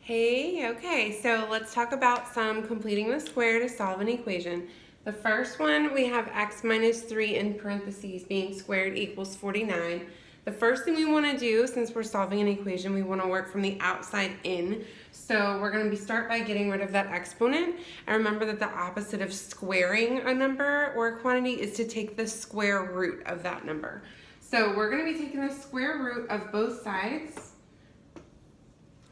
Hey, okay, so let's talk about some completing the square to solve an equation. The first one, we have x minus 3 in parentheses being squared equals 49. The first thing we want to do, since we're solving an equation, we want to work from the outside in. So we're going to start by getting rid of that exponent. And remember that the opposite of squaring a number or a quantity is to take the square root of that number. So we're going to be taking the square root of both sides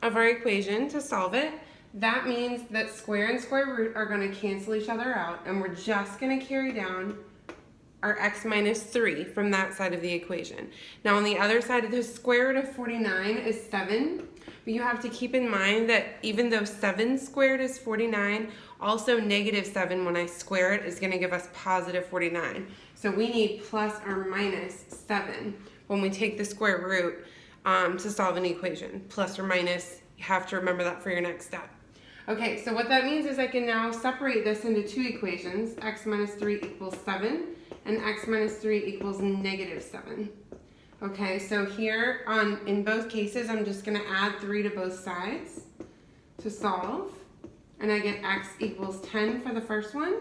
of our equation to solve it. That means that square and square root are going to cancel each other out, and we're just going to carry down our x minus 3 from that side of the equation. Now on the other side, the square root of 49 is 7, but you have to keep in mind that even though 7 squared is 49, also negative 7 when I square it is going to give us positive 49. So we need plus or minus 7 when we take the square root to solve an equation. Plus or minus, you have to remember that for your next step. Okay, so what that means is I can now separate this into two equations. X minus 3 equals 7 and x minus 3 equals negative 7. Okay, so here in both cases I'm just going to add 3 to both sides to solve, and I get x equals 10 for the first one,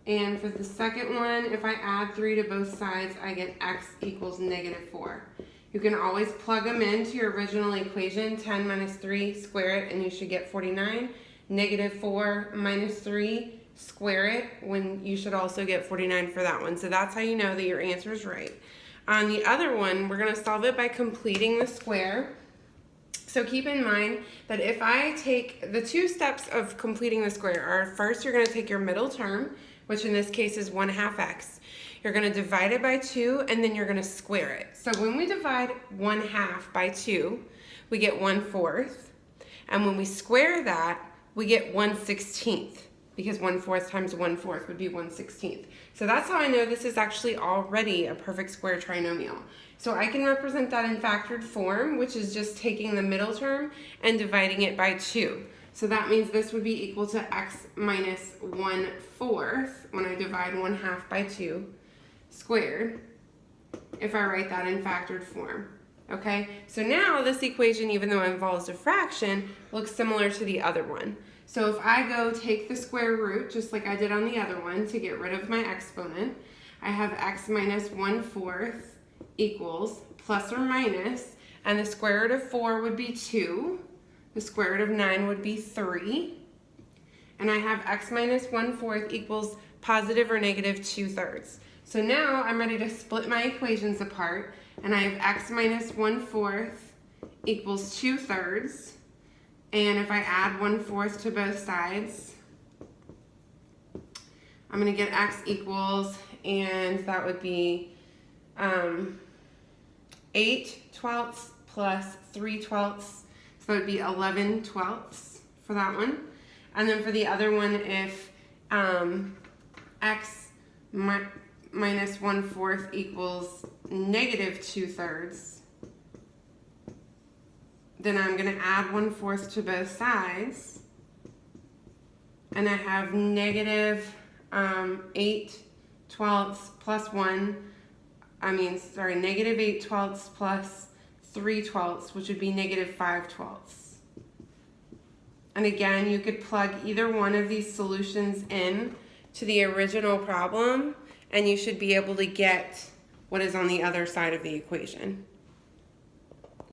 and for the second one, if I add 3 to both sides, I get x equals negative 4. You can always plug them into your original equation, 10 minus 3, square it, and you should get 49. Negative 4 minus 3, square it, when you should also get 49 for that one. So that's how you know that your answer is right. On the other one, we're going to solve it by completing the square. So keep in mind that if I take the two steps of completing the square are, first you're going to take your middle term, which in this case is 1/2 x. You're going to divide it by 2, and then you're going to square it. So when we divide 1/2 by 2, we get 1/4. And when we square that, we get 1/16, because 1/4 times 1/4 would be 1/16. So that's how I know this is actually already a perfect square trinomial. So I can represent that in factored form, which is just taking the middle term and dividing it by 2. So that means this would be equal to x minus 1/4 when I divide 1/2 by 2 squared, if I write that in factored form. Okay, so now this equation, even though it involves a fraction, looks similar to the other one. So if I go take the square root, just like I did on the other one, to get rid of my exponent, I have x minus 1/4 equals plus or minus, and the square root of 4 would be 2, the square root of 9 would be 3, and I have x minus 1/4 equals positive or negative 2/3. So now I'm ready to split my equations apart, and I have x minus 1/4 equals 2/3, and if I add 1/4 to both sides, I'm going to get x equals, and that would be 8/12 plus 3/12, so that would be 11/12 for that one. And then for the other one, if x minus 1/4 equals negative 2/3, then I'm going to add 1/4 to both sides, and I have negative 8/12 plus 1, negative 8/12 plus 3/12, which would be negative 5/12. And again, you could plug either one of these solutions in to the original problem, and you should be able to get what is on the other side of the equation.